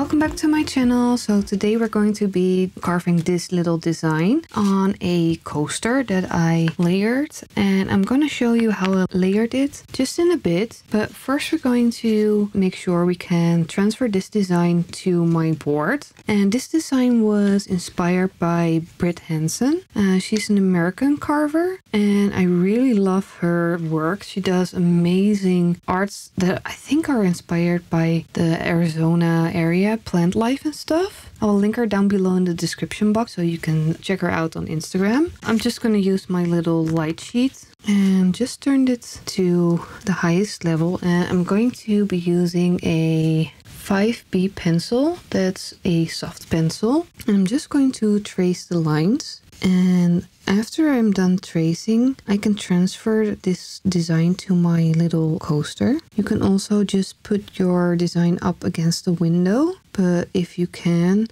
Welcome back to my channel. So today we're going to be carving this little design on a coaster that I layered, and I'm going to show you how I layered it just in a bit. But first we're going to make sure we can transfer this design to my board. And this design was inspired by Brit Hansen. She's an American carver and I really love her work. She does amazing arts that I think are inspired by the Arizona area, plant life and stuff. I'll link her down below in the description box so you can check her out on Instagram. I'm just going to use my little light sheet and just turned it to the highest level, and I'm going to be using a 5B pencil. That's a soft pencil, and I'm just going to trace the lines. And after I'm done tracing, I can transfer this design to my little coaster. You can also just put your design up against the window, but if you can,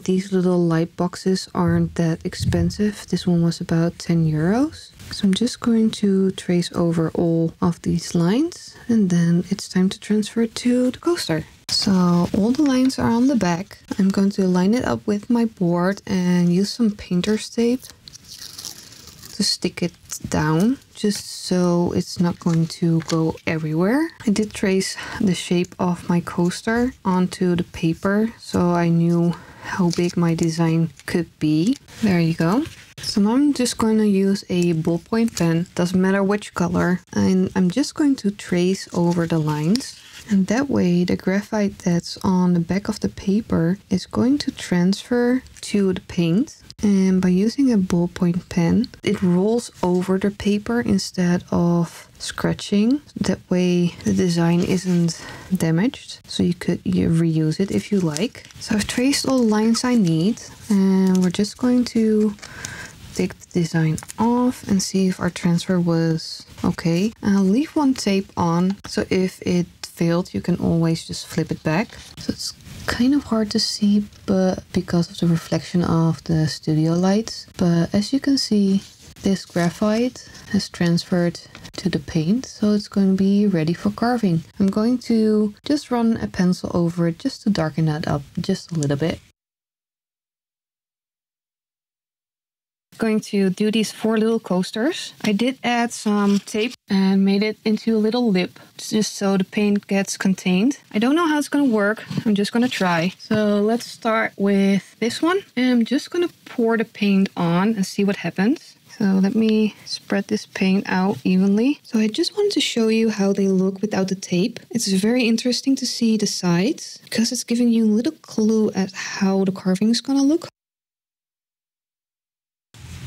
these little light boxes aren't that expensive. This one was about 10 euros. So I'm just going to trace over all of these lines, and then it's time to transfer it to the coaster. So all the lines are on the back. I'm going to line it up with my board and use some painter's tape to stick it down, just so it's not going to go everywhere. I did trace the shape of my coaster onto the paper, so I knew how big my design could be. There you go. So now I'm just going to use a ballpoint pen, doesn't matter which color, and I'm just going to trace over the lines. And that way the graphite that's on the back of the paper is going to transfer to the paint. And by using a ballpoint pen, it rolls over the paper instead of scratching. That way the design isn't damaged, so you could reuse it if you like. So I've traced all the lines I need, and we're just going to take the design off and see if our transfer was okay. I'll leave one tape on, so if it failed you can always just flip it back. So it's kind of hard to see, but because of the reflection of the studio lights. But as you can see, this graphite has transferred to the paint, so it's going to be ready for carving. I'm going to just run a pencil over it just to darken that up just a little bit. Going to do these 4 little coasters. I did add some tape and made it into a little lip just so the paint gets contained. I don't know how it's going to work. I'm just going to try. So let's start with this one. And I'm just going to pour the paint on and see what happens. So let me spread this paint out evenly. So I just wanted to show you how they look without the tape. It's very interesting to see the sides because it's giving you a little clue at how the carving is going to look.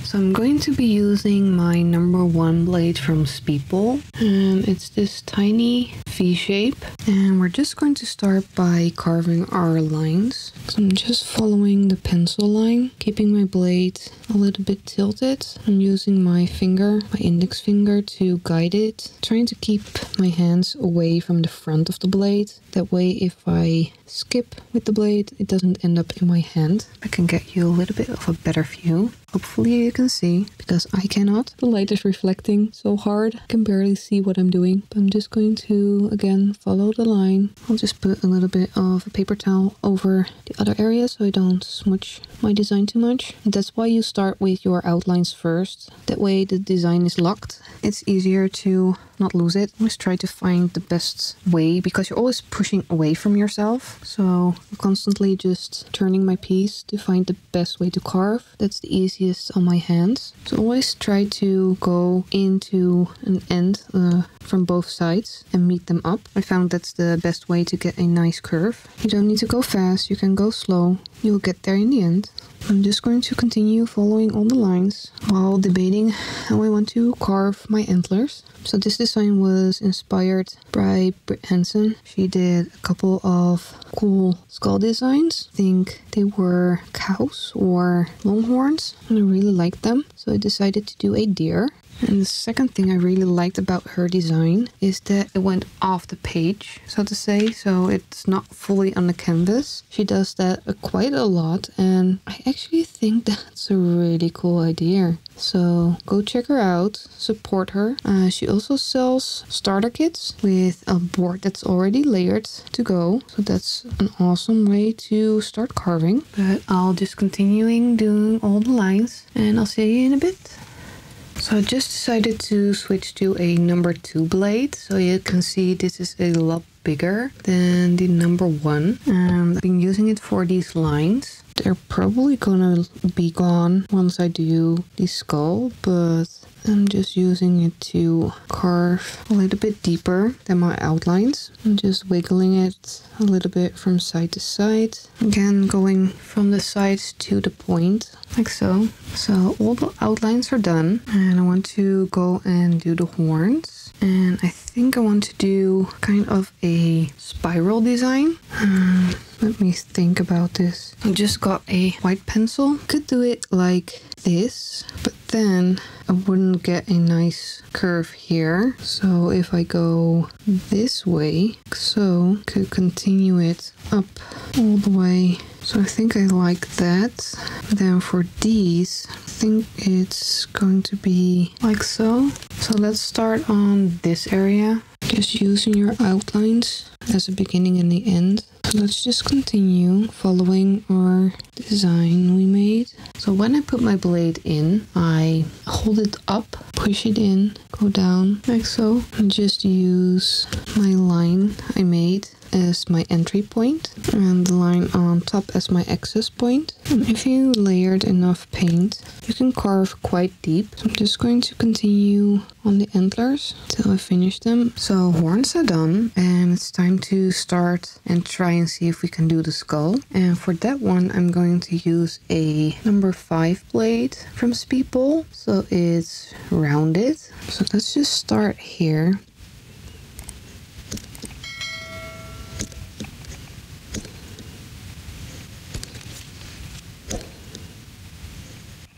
So I'm going to be using my #1 blade from Speedball, and it's this tiny V shape, and we're just going to start by carving our lines. So I'm just following the pencil line, keeping my blade a little bit tilted. I'm using my finger, my index finger, to guide it, trying to keep my hands away from the front of the blade. That way if I skip with the blade, it doesn't end up in my hand. I can get you a little bit of a better view. Hopefully you can see, because I cannot. The light is reflecting so hard, I can barely see what I'm doing. But I'm just going to, again, follow the line. I'll just put a little bit of a paper towel over the other area so I don't smudge my design too much. And that's why you start with your outlines first. That way the design is locked. It's easier to not lose it. Always try to find the best way, because you're always pushing away from yourself. So I'm constantly just turning my piece to find the best way to carve. That's the easiest on my hands. So always try to go into an end from both sides and meet them up. I found that's the best way to get a nice curve. You don't need to go fast, you can go slow. You'll get there in the end. I'm just going to continue following all the lines while debating how I want to carve my antlers. So this design was inspired by Brit Hansen. She did a couple of cool skull designs. I think they were cows or longhorns, and I really liked them. So I decided to do a deer. And the second thing I really liked about her design is that it went off the page, so to say, so it's not fully on the canvas. She does that quite a lot, and I actually think that's a really cool idea. So go check her out, support her. She also sells starter kits with a board that's already layered to go. So that's an awesome way to start carving. But I'll just continuing doing all the lines and I'll see you in a bit. So I just decided to switch to a number 2 blade. So you can see this is a lot bigger than the number 1. And I've been using it for these lines. They're probably gonna be gone once I do the skull, but I'm just using it to carve a little bit deeper than my outlines. I'm just wiggling it a little bit from side to side. Again, going from the sides to the point, like so. So all the outlines are done, and I want to go and do the horns. And I think I want to do kind of a spiral design. Let me think about this. I just got a white pencil. Could do it like this, but then I wouldn't get a nice curve here. So if I go this way, so could continue it up all the way. So I think I like that. Then for these, I think it's going to be like so. So let's start on this area. Just using your outlines as a beginning and the end. So let's just continue following our design we made. So when I put my blade in, I hold it up, push it in, go down like so, and just use my line I made as my entry point and the line on top as my access point. And if you layered enough paint, you can carve quite deep. So I'm just going to continue on the antlers till I finish them. So horns are done, and it's time to start and try and see if we can do the skull. And for that one, I'm going to use a number 5 blade from Speedball. So it's rounded. So let's just start here.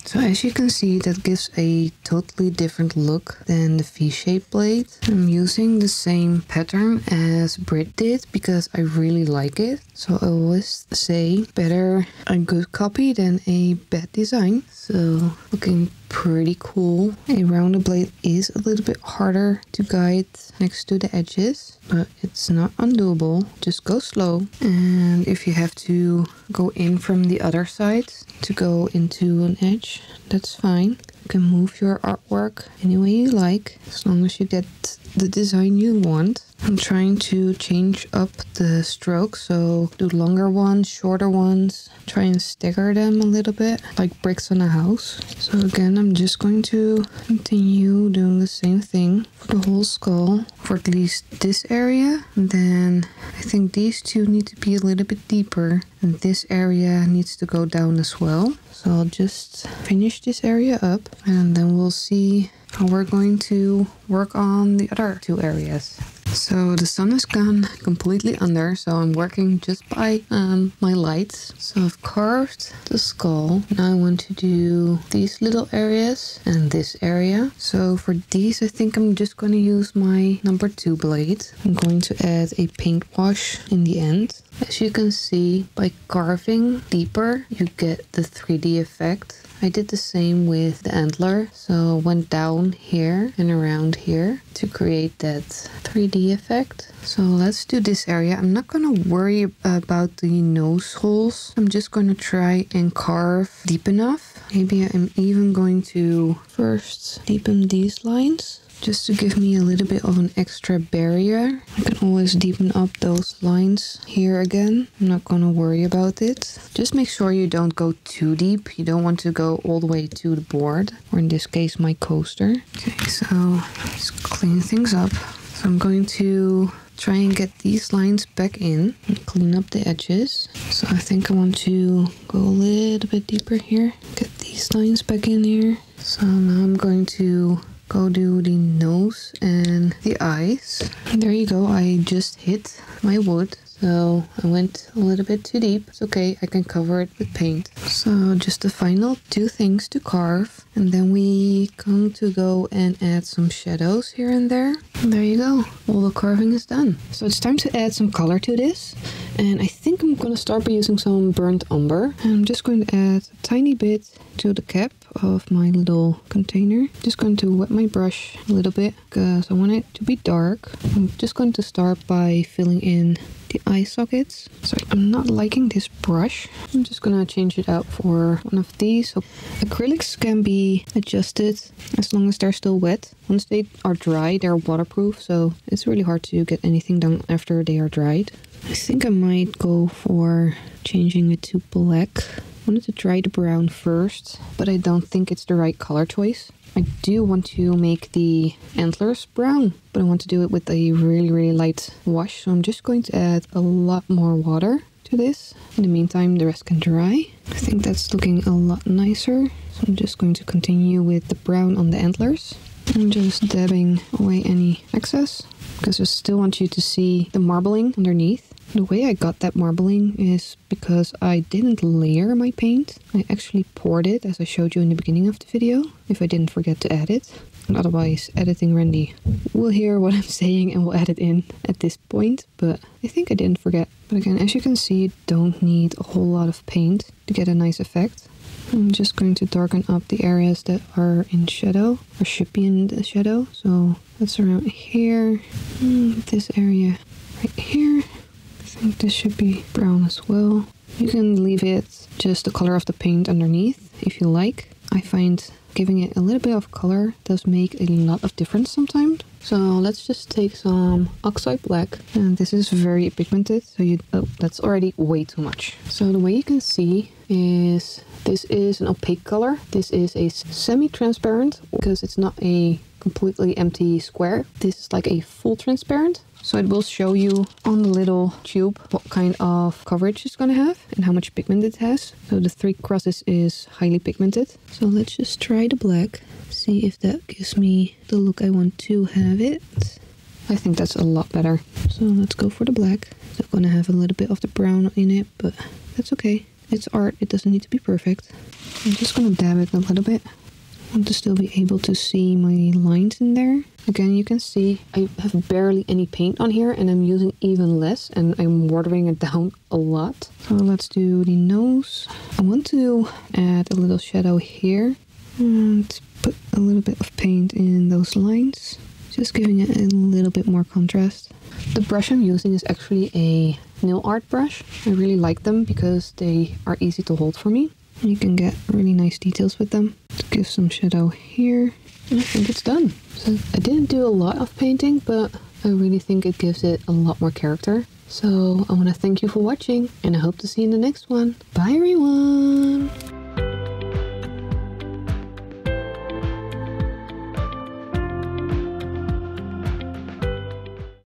So as you can see, that gives a totally different look than the V-shaped blade. I'm using the same pattern as Brit did because I really like it. So I always say better a good copy than a bad design. So looking pretty cool. A rounded blade is a little bit harder to guide next to the edges, but it's not undoable. Just go slow. And if you have to go in from the other side to go into an edge, that's fine. You can move your artwork any way you like, as long as you get the design you want. I'm trying to change up the strokes, so do longer ones, shorter ones, try and stagger them a little bit, like bricks on a house. So again, I'm just going to continue doing the same thing for the whole skull, for at least this area. And then I think these two need to be a little bit deeper, and this area needs to go down as well. So I'll just finish this area up, and then we'll see how we're going to work on the other 2 areas. So the sun has gone completely under, so I'm working just by my lights. So I've carved the skull. Now I want to do these little areas and this area. So for these, I think I'm just going to use my number 2 blade. I'm going to add a paint wash in the end. As you can see, by carving deeper, you get the 3D effect. I did the same with the antler, so went down here and around here to create that 3D effect. So let's do this area. I'm not gonna worry about the nose holes. I'm just gonna try and carve deep enough. Maybe I'm even going to first deepen these lines, just to give me a little bit of an extra barrier. I can always deepen up those lines here again. I'm not gonna worry about it. Just make sure you don't go too deep. You don't want to go all the way to the board, or in this case, my coaster. Okay, so let's clean things up. So I'm going to try and get these lines back in and clean up the edges. So I think I want to go a little bit deeper here. Get these lines back in here. So now I'm going to go do the nose and the eyes. And there you go, I just hit my wood. So I went a little bit too deep. It's okay, I can cover it with paint. So just the final 2 things to carve. And then we going to go and add some shadows here and there. And there you go. All the carving is done. So it's time to add some color to this. And I think I'm going to start by using some burnt umber. I'm just going to add a tiny bit to the cap of my little container. Just going to wet my brush a little bit because I want it to be dark. I'm just going to start by filling in the eye sockets. So I'm not liking this brush. I'm just gonna change it out for one of these. So acrylics can be adjusted as long as they're still wet. Once they are dry, they're waterproof, so it's really hard to get anything done after they are dried. I think I might go for changing it to black. I wanted to try the brown first, but I don't think it's the right color choice. I do want to make the antlers brown, but I want to do it with a really light wash. So I'm just going to add a lot more water to this. In the meantime, the rest can dry. I think that's looking a lot nicer. So I'm just going to continue with the brown on the antlers. I'm just dabbing away any excess because I still want you to see the marbling underneath. The way I got that marbling is because I didn't layer my paint. I actually poured it as I showed you in the beginning of the video, if I didn't forget to add it. And otherwise, editing Randy will hear what I'm saying and will add it in at this point, but I think I didn't forget. But again, as you can see, you don't need a whole lot of paint to get a nice effect. I'm just going to darken up the areas that are in shadow, or should be in the shadow. So that's around here, this area right here. I think this should be brown as well. You can leave it just the color of the paint underneath if you like. I find giving it a little bit of color does make a lot of difference sometimes. So let's just take some oxide black, and this is very pigmented, so that's already way too much. So the way you can see is this is an opaque color. This is a semi-transparent because it's not a completely empty square. This is like a full transparent. So it will show you on the little tube what kind of coverage it's going to have and how much pigment it has. So the 3 crosses is highly pigmented. So let's just try the black. See if that gives me the look I want to have it. I think that's a lot better. So let's go for the black. It's going to have a little bit of the brown in it, but that's okay. It's art. It doesn't need to be perfect. I'm just going to dab it a little bit. I want to still be able to see my lines in there. Again, you can see I have barely any paint on here and I'm using even less and I'm watering it down a lot. So let's do the nose. I want to add a little shadow here and put a little bit of paint in those lines. Just giving it a little bit more contrast. The brush I'm using is actually a nail art brush. I really like them because they are easy to hold for me. You can get really nice details with them. To give some shadow here. And I think it's done. So I didn't do a lot of painting, but I really think it gives it a lot more character. So I want to thank you for watching and I hope to see you in the next one. Bye everyone!